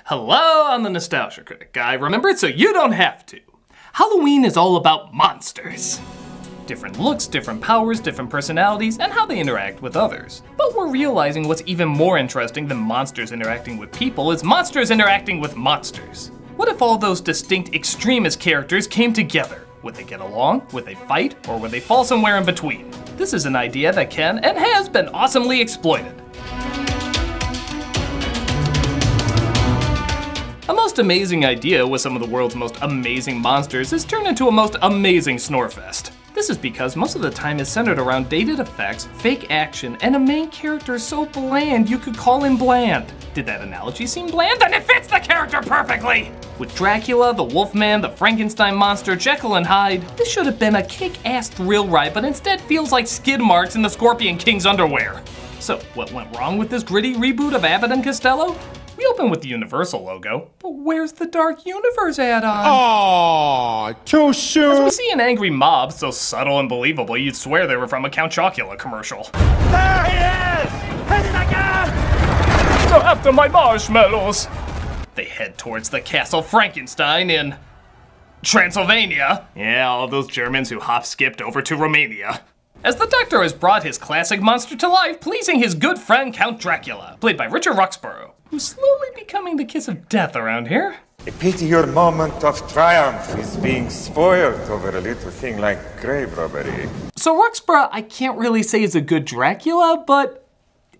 Hello, I'm the Nostalgia Critic guy. Remember it so you don't have to. Halloween is all about monsters. Different looks, different powers, different personalities, and how they interact with others. But we're realizing what's even more interesting than monsters interacting with people is monsters interacting with monsters. What if all those distinct extremist characters came together? Would they get along? Would they fight? Or would they fall somewhere in between? This is an idea that can and has been awesomely exploited. A most amazing idea with some of the world's most amazing monsters is turned into a most amazing snorefest. This is because most of the time is centered around dated effects, fake action, and a main character so bland you could call him bland. Did that analogy seem bland? And it fits the character perfectly! With Dracula, the Wolfman, the Frankenstein monster, Jekyll and Hyde, this should have been a kick-ass thrill ride, but instead feels like skid marks in the Scorpion King's underwear. So, what went wrong with this gritty reboot of Abbott and Costello? We open with the Universal logo, but where's the Dark Universe add-on? Aww, too soon. As we see an angry mob so subtle and believable you'd swear they were from a Count Chocula commercial. There he is! Hit it again! So after my marshmallows! They head towards the Castle Frankenstein in Transylvania. Yeah, all those Germans who hop-skipped over to Romania. As the Doctor has brought his classic monster to life, pleasing his good friend Count Dracula, played by Richard Roxburgh, who's slowly becoming the kiss of death around here. I pity your moment of triumph is being spoiled over a little thing like grave robbery. So Roxburgh, I can't really say is a good Dracula, but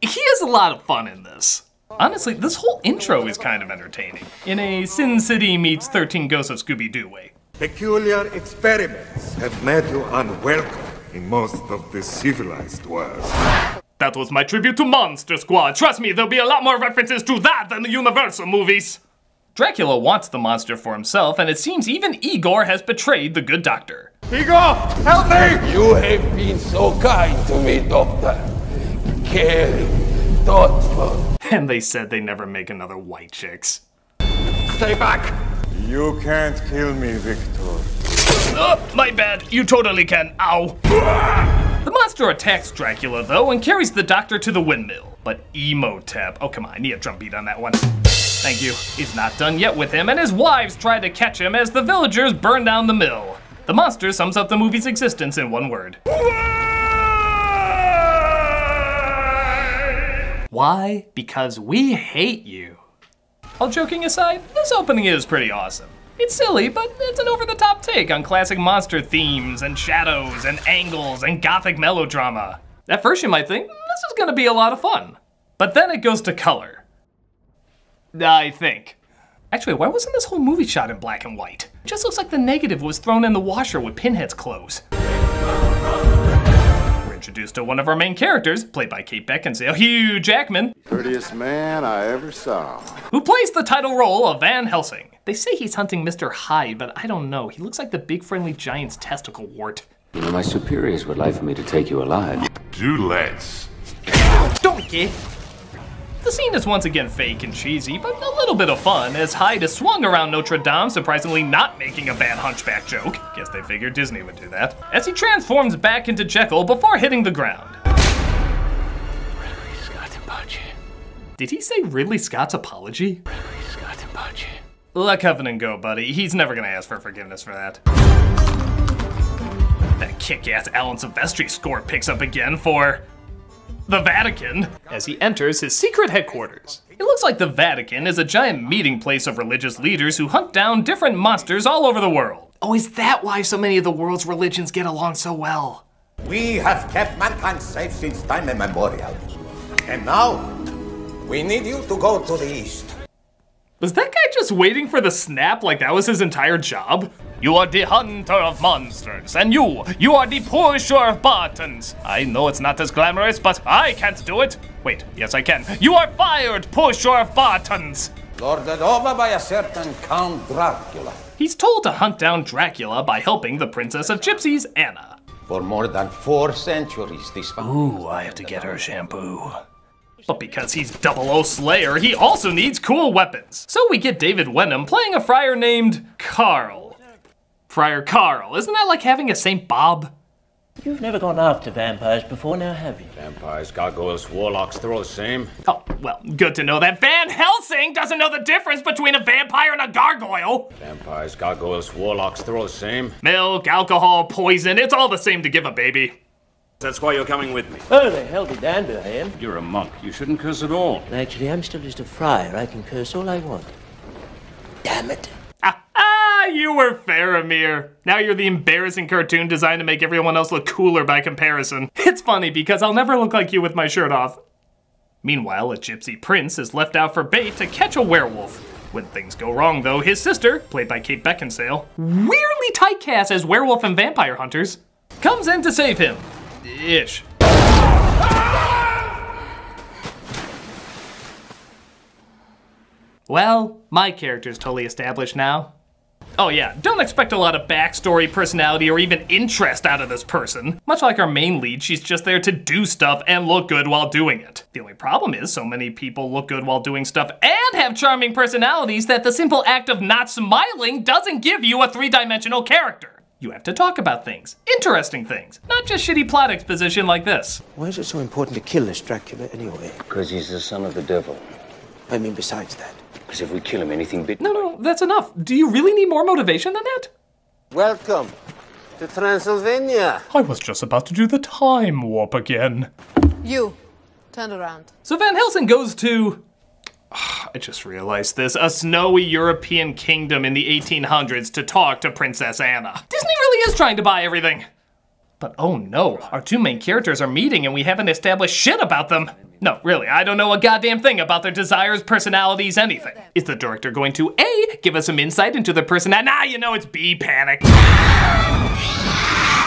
he has a lot of fun in this. Honestly, this whole intro is kind of entertaining, in a Sin City meets 13 Ghosts of Scooby-Doo way. Peculiar experiments have made you unwelcome in most of the civilized world. That was my tribute to Monster Squad. Trust me, there'll be a lot more references to that than the Universal movies. Dracula wants the monster for himself, and it seems even Igor has betrayed the good doctor. Igor, help me! You have been so kind to me, Doctor. Caring, thoughtful. And they said they never make another White Chicks. Stay back! You can't kill me, Victor. Oh, my bad. You totally can. Ow. The monster attacks Dracula, though, and carries the doctor to the windmill. But Emotep. Oh, come on. I need a drum beat on that one. Thank you. He's not done yet with him, and his wives try to catch him as the villagers burn down the mill. The monster sums up the movie's existence in one word. Why? Because we hate you. All joking aside, this opening is pretty awesome. It's silly, but it's an over-the-top take on classic monster themes and shadows and angles and gothic melodrama. At first you might think, this is gonna be a lot of fun. But then it goes to color. I think. Actually, why wasn't this whole movie shot in black and white? It just looks like the negative was thrown in the washer with Pinhead's clothes. We're introduced to one of our main characters, played by Kate Beckinsale, Hugh Jackman. Prettiest man I ever saw. Who plays the title role of Van Helsing. They say he's hunting Mr. Hyde, but I don't know. He looks like the big friendly giant's testicle wart. You know, my superiors would like for me to take you alive. Do let's. Donkey! The scene is once again fake and cheesy, but a little bit of fun, as Hyde is swung around Notre Dame, surprisingly not making a bad hunchback joke. Guess they figured Disney would do that. As he transforms back into Jekyll before hitting the ground. Ridley Scott's apology. Did he say Ridley Scott's apology? Ridley Scott's apology. Let Covenant go, buddy. He's never gonna ask for forgiveness for that. That kick-ass Alan Silvestri score picks up again for the Vatican as he enters his secret headquarters. It looks like the Vatican is a giant meeting place of religious leaders who hunt down different monsters all over the world. Oh, is that why so many of the world's religions get along so well? We have kept mankind safe since time immemorial. And now, we need you to go to the east. Was that guy just waiting for the snap like that was his entire job? You are the hunter of monsters, and you are the pusher of buttons. I know it's not as glamorous, but I can't do it. Wait, yes I can. You are fired, pusher of buttons. Lorded over by a certain Count Dracula. He's told to hunt down Dracula by helping the Princess of Gypsies, Anna. For more than 4 centuries, this family... Ooh, I have to get her shampoo. But because he's 00 Slayer, he also needs cool weapons. So we get David Wenham playing a friar named Carl. Friar Carl, isn't that like having a St. Bob? You've never gone after vampires before now, have you? Vampires, gargoyles, warlocks, they're all the same. Oh, well, good to know that Van Helsing doesn't know the difference between a vampire and a gargoyle. Vampires, gargoyles, warlocks, they're all the same. Milk, alcohol, poison, it's all the same to give a baby. That's why you're coming with me. Oh, the hell be damned I am. You're a monk. You shouldn't curse at all. Actually, I'm still just a friar. I can curse all I want. Damn it. You were Faramir. Now you're the embarrassing cartoon designed to make everyone else look cooler by comparison. It's funny because I'll never look like you with my shirt off. Meanwhile, a gypsy prince is left out for bait to catch a werewolf. When things go wrong though, his sister, played by Kate Beckinsale, weirdly typecast as werewolf and vampire hunters, comes in to save him. Ish. Well, my character's totally established now. Oh yeah, don't expect a lot of backstory, personality, or even interest out of this person. Much like our main lead, she's just there to do stuff and look good while doing it. The only problem is so many people look good while doing stuff and have charming personalities that the simple act of not smiling doesn't give you a three-dimensional character. You have to talk about things, interesting things, not just shitty plot exposition like this. Why is it so important to kill this Dracula anyway? Because he's the son of the devil. I mean, besides that. Because if we kill him, anything bit... No, that's enough. Do you really need more motivation than that? Welcome to Transylvania. I was just about to do the time warp again. You, turn around. So Van Helsing goes to... I just realized this. A snowy European kingdom in the 1800s to talk to Princess Anna. Disney really is trying to buy everything. But oh no, our two main characters are meeting and we haven't established shit about them. No, really, I don't know a goddamn thing about their desires, personalities, anything. Is the director going to A, give us some insight into their personality? Nah, you know it's B, panic.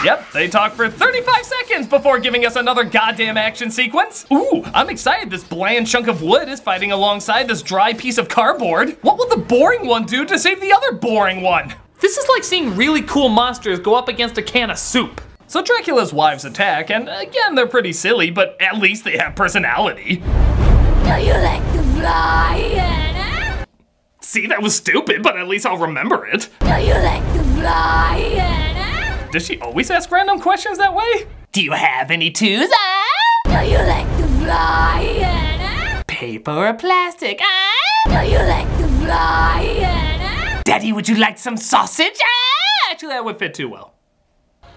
Yep, they talk for 35 seconds before giving us another goddamn action sequence. Ooh, I'm excited this bland chunk of wood is fighting alongside this dry piece of cardboard. What will the boring one do to save the other boring one? This is like seeing really cool monsters go up against a can of soup. So Dracula's wives attack, and again, they're pretty silly, but at least they have personality. Do you like to fly, Anna? See, that was stupid, but at least I'll remember it. Do you like to fly, Anna? Does she always ask random questions that way? Do you have any twos, Do you like to fly, Anna? Paper or plastic, Do you like to fly, Anna? Daddy, would you like some sausage? Actually, that would fit too well.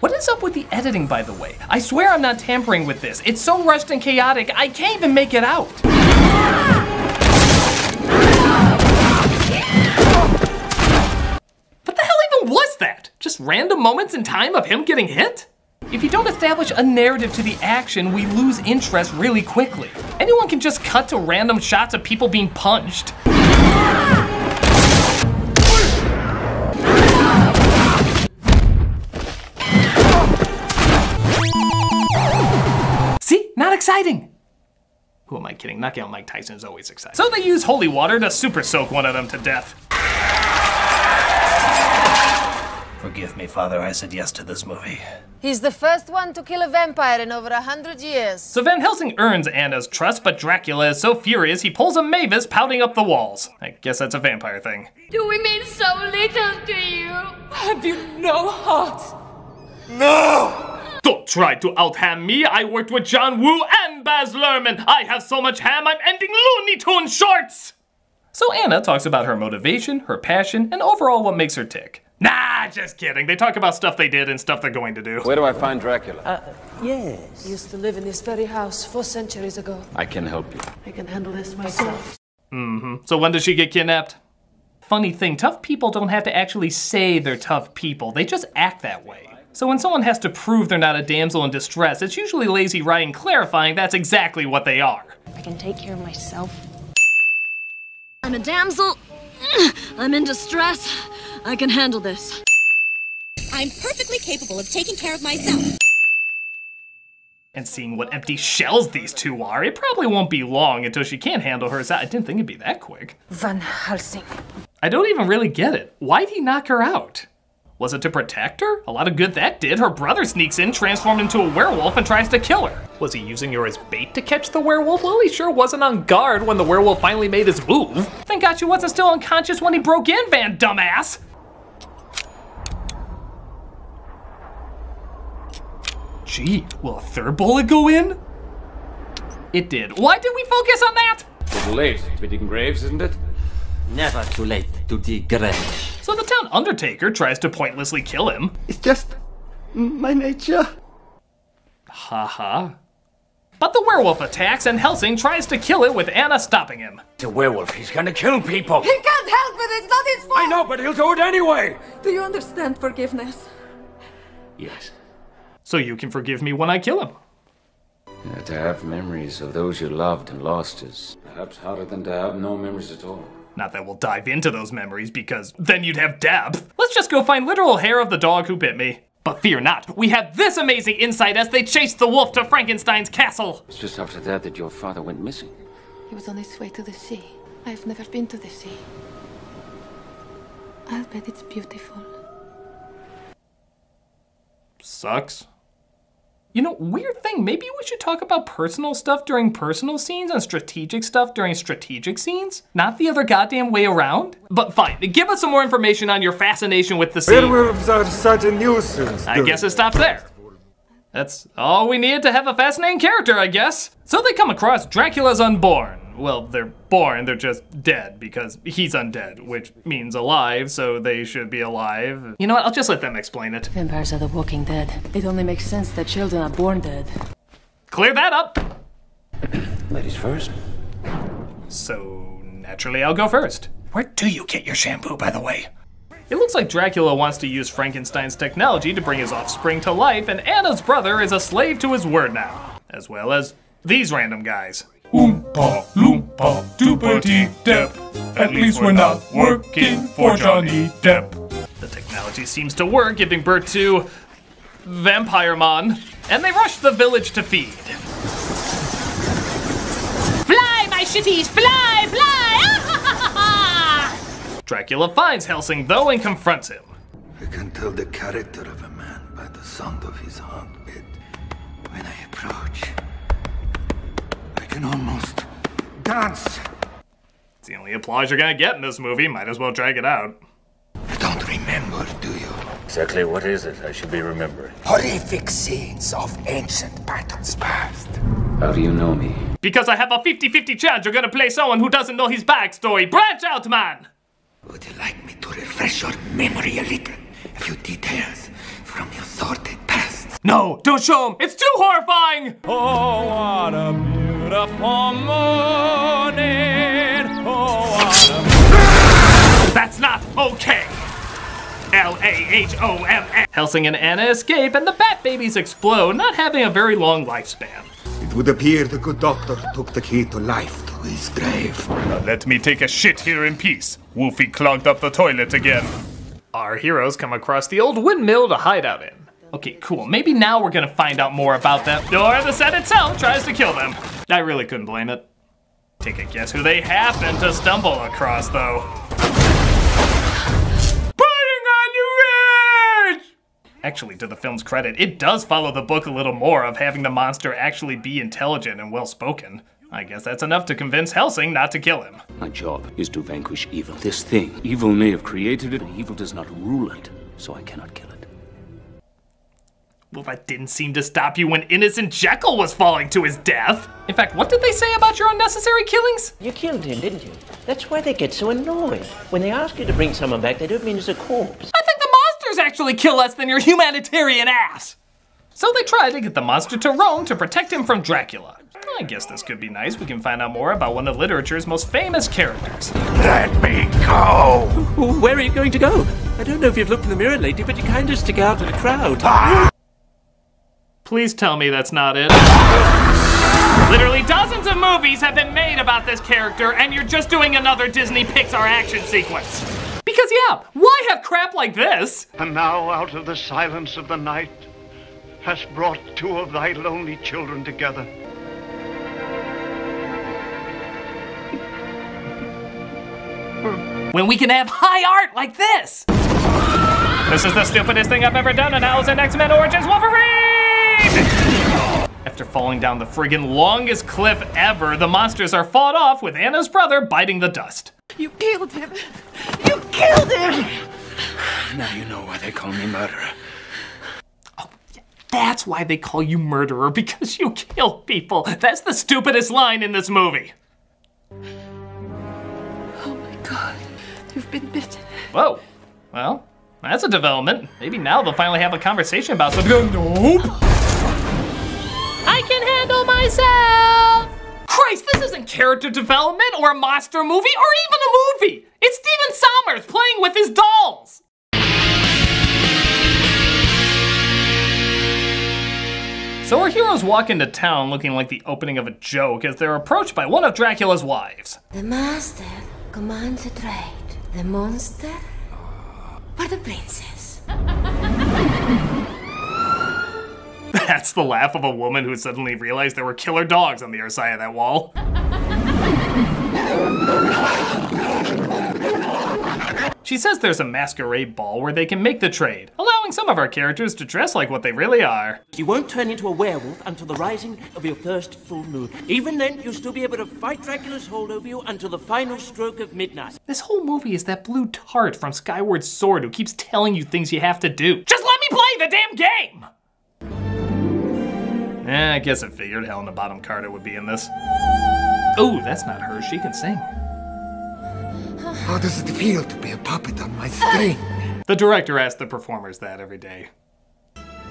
What is up with the editing, by the way? I swear I'm not tampering with this. It's so rushed and chaotic, I can't even make it out. What the hell even was that? Just random moments in time of him getting hit? If you don't establish a narrative to the action, we lose interest really quickly. Anyone can just cut to random shots of people being punched. See? Not exciting. Who am I kidding? Knocking out Mike Tyson is always exciting. So they use holy water to super soak one of them to death. Forgive me, Father, I said yes to this movie. He's the first one to kill a vampire in over 100 years. So Van Helsing earns Anna's trust, but Dracula is so furious he pulls a Mavis pouting up the walls. I guess that's a vampire thing. Do we mean so little to you? Have you no heart? No! Don't try to out-ham me. I worked with John Woo and Baz Luhrmann. I have so much ham, I'm ending Looney Tunes shorts. So Anna talks about her motivation, her passion, and overall what makes her tick. Nah, just kidding. They talk about stuff they did and stuff they're going to do. Where do I find Dracula? Yes. He used to live in this very house 4 centuries ago. I can help you. I can handle this myself. So when does she get kidnapped? Funny thing, tough people don't have to actually say they're tough people. They just act that way. So when someone has to prove they're not a damsel in distress, it's usually lazy writing clarifying that's exactly what they are. I can take care of myself. I'm a damsel. I'm in distress. I can handle this. I'm perfectly capable of taking care of myself. And seeing what empty shells these two are, it probably won't be long until she can't handle herself. I didn't think it'd be that quick. Van Helsing. I don't even really get it. Why'd he knock her out? Was it to protect her? A lot of good that did. Her brother sneaks in, transformed into a werewolf, and tries to kill her. Was he using her as bait to catch the werewolf? Well, he sure wasn't on guard when the werewolf finally made his move. Thank God she wasn't still unconscious when he broke in, Van Dumbass. Gee, will a third bullet go in? It did. Why did we focus on that? Too late to be digging graves, isn't it? Never too late to dig graves. So the town undertaker tries to pointlessly kill him. It's just my nature. Haha. But the werewolf attacks and Helsing tries to kill it with Anna stopping him. It's a werewolf. He's gonna kill people. He can't help it. It's not his fault. I know, but he'll do it anyway. Do you understand forgiveness? Yes. So you can forgive me when I kill him. Yeah, to have memories of those you loved and lost is perhaps harder than to have no memories at all. Not that we'll dive into those memories, because then you'd have depth. Let's just go find literal hair of the dog who bit me. But fear not, we have this amazing insight as they chase the wolf to Frankenstein's castle. It's just after that that your father went missing. He was on his way to the sea. I've never been to the sea. I'll bet it's beautiful. Sucks. You know, weird thing, maybe we should talk about personal stuff during personal scenes and strategic stuff during strategic scenes? Not the other goddamn way around? But fine, give us some more information on your fascination with the sea. Werewolves are such a nuisance. I guess it stops there. That's all we needed to have a fascinating character, I guess. So they come across Dracula's Unborn. Well, they're born, they're just dead because he's undead, which means alive, so they should be alive. You know what, I'll just let them explain it. Vampires are the walking dead. It only makes sense that children are born dead. Clear that up. Ladies first. So naturally I'll go first. Where do you get your shampoo, by the way? It looks like Dracula wants to use Frankenstein's technology to bring his offspring to life, and Anna's brother is a slave to his word now, as well as these random guys. Oompa, loompa, doopity dep. At least we're not working for Johnny Depp. The technology seems to work, giving birth to Vampiremon, and they rush the village to feed. Fly, my shitties, fly, fly! Dracula finds Helsing, though, and confronts him. I can tell the character of a man by the sound of his heartbeat. When I approach, I can almost dance. It's the only applause you're gonna get in this movie. Might as well drag it out. You don't remember, do you? Exactly what is it I should be remembering? Horrific scenes of ancient battles past. How do you know me? Because I have a 50-50 chance you're gonna play someone who doesn't know his backstory. Branch out, man! Would you like me to refresh your memory a little? A few details from your sordid past? No, don't show him! It's too horrifying! Oh, what a beautiful morning. Oh, what a... That's not okay! L-A-H-O-M-N. Helsing and Anna escape, and the Bat Babies explode, not having a very long lifespan. It would appear the good doctor took the key to life to his grave. Now let me take a shit here in peace. Wolfie clogged up the toilet again. Our heroes come across the old windmill to hide out in. Okay, cool. Maybe now we're gonna find out more about them. Or the set itself tries to kill them. I really couldn't blame it. Take a guess who they happen to stumble across, though. Actually, to the film's credit, it does follow the book a little more of having the monster actually be intelligent and well-spoken. I guess that's enough to convince Helsing not to kill him. My job is to vanquish evil. This thing, evil may have created it, and evil does not rule it, so I cannot kill it. Well, that didn't seem to stop you when innocent Jekyll was falling to his death. In fact, what did they say about your unnecessary killings? You killed him, didn't you? That's why they get so annoyed. When they ask you to bring someone back, they don't mean as a corpse. I think the monsters actually kill less than your humanitarian ass. So they try to get the monster to Rome to protect him from Dracula. I guess this could be nice. We can find out more about one of literature's most famous characters. Let me go! Where are you going to go? I don't know if you've looked in the mirror lately, but you kind of stick out in the crowd. Please tell me that's not it. Literally dozens of movies have been made about this character, and you're just doing another Disney Pixar action sequence. Because yeah, why have crap like this? And now out of the silence of the night hast brought two of thy lonely children together. When we can have high art like this! This is the stupidest thing I've ever done, and now is an X-Men Origins Wolverine! After falling down the friggin' longest cliff ever, the monsters are fought off with Anna's brother biting the dust. You killed him! You killed him! Now you know why they call me murderer. That's why they call you murderer, because you kill people. That's the stupidest line in this movie. Oh my god, you've been bitten. Whoa, well, that's a development. Maybe now they'll finally have a conversation about something. Nope. I can handle myself. Christ, this isn't character development or a monster movie or even a movie. It's Steven Sommers playing with his dolls. So our heroes walk into town looking like the opening of a joke as they're approached by one of Dracula's wives. The master commands a trade. The monster for the princess. That's the laugh of a woman who suddenly realized there were killer dogs on the other side of that wall. She says there's a masquerade ball where they can make the trade, allowing some of our characters to dress like what they really are. You won't turn into a werewolf until the rising of your first full moon. Even then, you'll still be able to fight Dracula's hold over you until the final stroke of midnight. This whole movie is that blue tart from Skyward Sword who keeps telling you things you have to do. Just let me play the damn game! I guess I figured Helena Bonham Carter would be in this. Oh, that's not her. She can sing. How does it feel to be a puppet on my string? The director asks the performers that every day.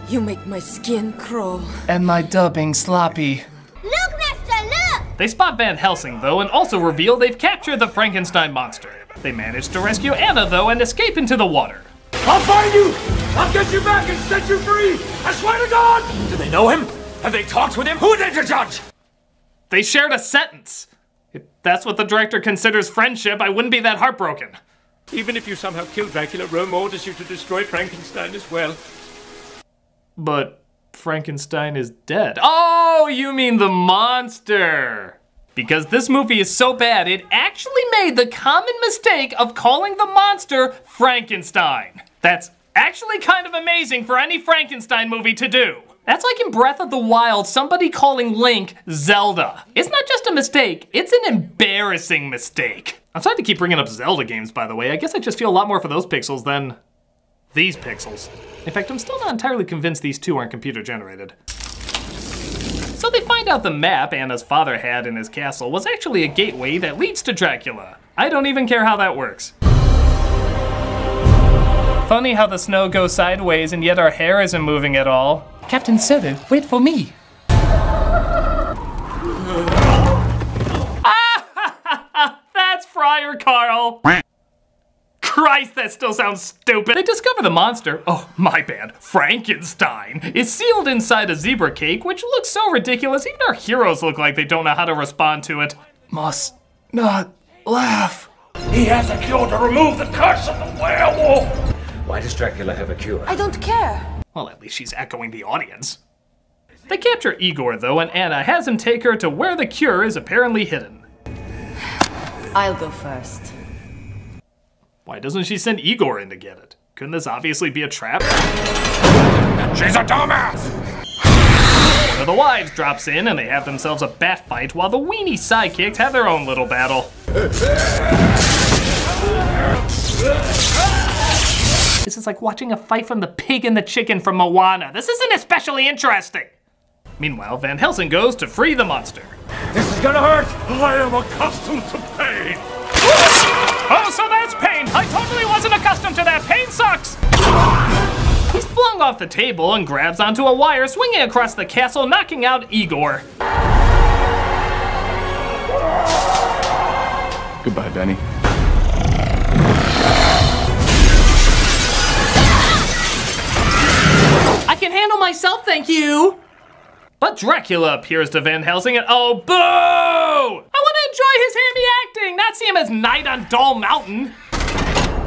You make my skin crawl. And my dubbing sloppy. Look, mister, look! They spot Van Helsing, though, and also reveal they've captured the Frankenstein monster. They manage to rescue Anna, though, and escape into the water. I'll find you! I'll get you back and set you free! I swear to God! Do they know him? Have they talked with him? Who are they to judge? They shared a sentence. If that's what the director considers friendship, I wouldn't be that heartbroken. Even if you somehow kill Dracula, Rome orders you to destroy Frankenstein as well. But Frankenstein is dead. Oh, you mean the monster. Because this movie is so bad, it actually made the common mistake of calling the monster Frankenstein. That's actually kind of amazing for any Frankenstein movie to do. That's like in Breath of the Wild, somebody calling Link Zelda. It's not just a mistake, it's an embarrassing mistake. I'm sorry to keep bringing up Zelda games, by the way. I guess I just feel a lot more for those pixels than these pixels. In fact, I'm still not entirely convinced these two aren't computer generated. So they find out the map Anna's father had in his castle was actually a gateway that leads to Dracula. I don't even care how that works. Funny how the snow goes sideways and yet our hair isn't moving at all. Captain Seven, wait for me. That's Friar Carl. Christ, that still sounds stupid. They discover the monster, oh my bad, Frankenstein, is sealed inside a zebra cake, which looks so ridiculous, even our heroes look like they don't know how to respond to it. Must not laugh. He has a cure to remove the curse of the werewolf. Why does Dracula have a cure? I don't care. Well, at least she's echoing the audience. They capture Igor, though, and Anna has him take her to where the cure is apparently hidden. I'll go first. Why doesn't she send Igor in to get it? Couldn't this obviously be a trap? She's a dumbass! One of the wives drops in and they have themselves a bat fight while the weenie sidekicks have their own little battle. This is like watching a fight from the pig and the chicken from Moana. This isn't especially interesting. Meanwhile, Van Helsing goes to free the monster. This is gonna hurt! I am accustomed to pain! Oh, so that's pain! I totally wasn't accustomed to that! Pain sucks! He's flung off the table and grabs onto a wire, swinging across the castle, knocking out Igor. Goodbye, Benny. I can handle myself, thank you! But Dracula appears to Van Helsing and oh, boo! I want to enjoy his hammy acting, not see him as Knight on Doll Mountain.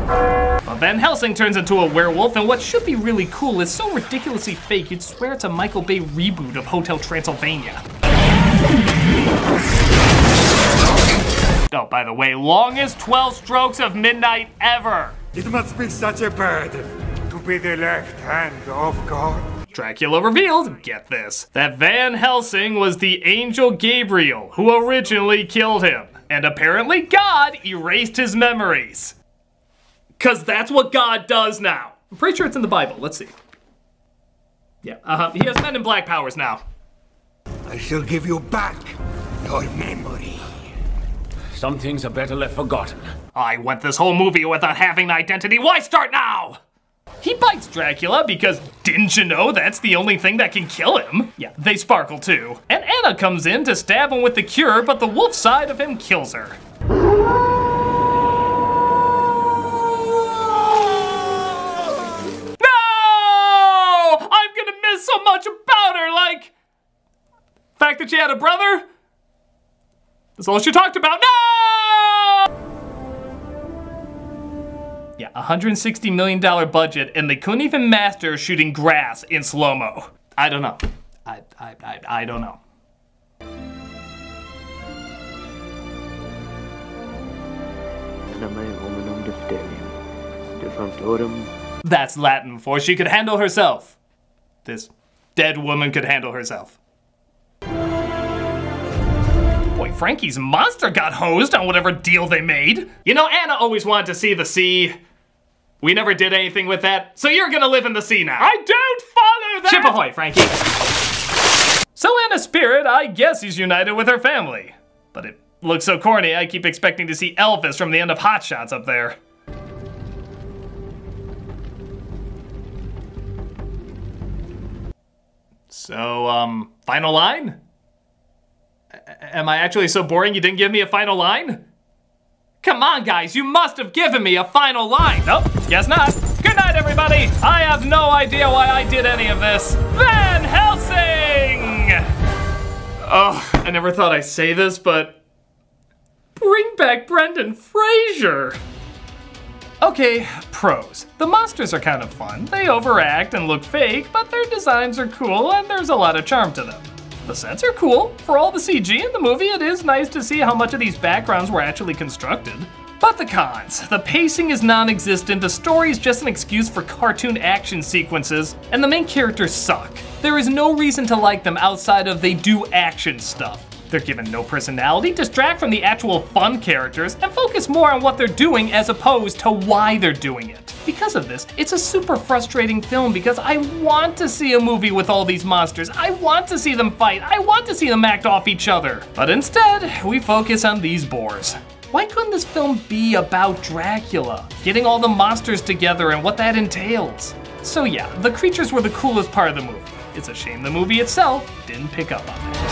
But Van Helsing turns into a werewolf, and what should be really cool is so ridiculously fake you'd swear it's a Michael Bay reboot of Hotel Transylvania. Oh, by the way, longest 12 strokes of midnight ever. It must be such a burden to be the left hand of God. Dracula revealed, get this, that Van Helsing was the angel Gabriel who originally killed him. And apparently God erased his memories. 'Cause that's what God does now. I'm pretty sure it's in the Bible, let's see. Yeah, he has Men in Black powers now. I shall give you back your memory. Some things are better left forgotten. I went this whole movie without having an identity. Why start now? He bites Dracula because didn't you know that's the only thing that can kill him? Yeah, they sparkle too. And Anna comes in to stab him with the cure, but the wolf side of him kills her. No! I'm gonna miss so much about her, like the fact that she had a brother. That's all she talked about. No! Yeah, $160 million budget, and they couldn't even master shooting grass in slow-mo. I don't know. I don't know. That's Latin for she could handle herself. This dead woman could handle herself. Boy, Frankie's monster got hosed on whatever deal they made. You know, Anna always wanted to see the sea. We never did anything with that, so you're gonna live in the sea now. I don't follow that! Ship ahoy, Frankie. So Anna's spirit, I guess he's united with her family. But it looks so corny, I keep expecting to see Elvis from the end of Hot Shots up there. So, final line? Am I actually so boring you didn't give me a final line? Come on, guys, you must have given me a final line. Nope, guess not. Good night, everybody. I have no idea why I did any of this. Van Helsing! Oh, I never thought I'd say this, but bring back Brendan Fraser. Okay, pros. The monsters are kind of fun. They overact and look fake, but their designs are cool and there's a lot of charm to them. The sets are cool. For all the CG in the movie, it is nice to see how much of these backgrounds were actually constructed. But the cons. The pacing is non-existent, the story is just an excuse for cartoon action sequences, and the main characters suck. There is no reason to like them outside of they do action stuff. They're given no personality, distract from the actual fun characters, and focus more on what they're doing as opposed to why they're doing it. Because of this, it's a super frustrating film because I want to see a movie with all these monsters. I want to see them fight. I want to see them act off each other. But instead, we focus on these bores. Why couldn't this film be about Dracula? Getting all the monsters together and what that entails. So yeah, the creatures were the coolest part of the movie. It's a shame the movie itself didn't pick up on that.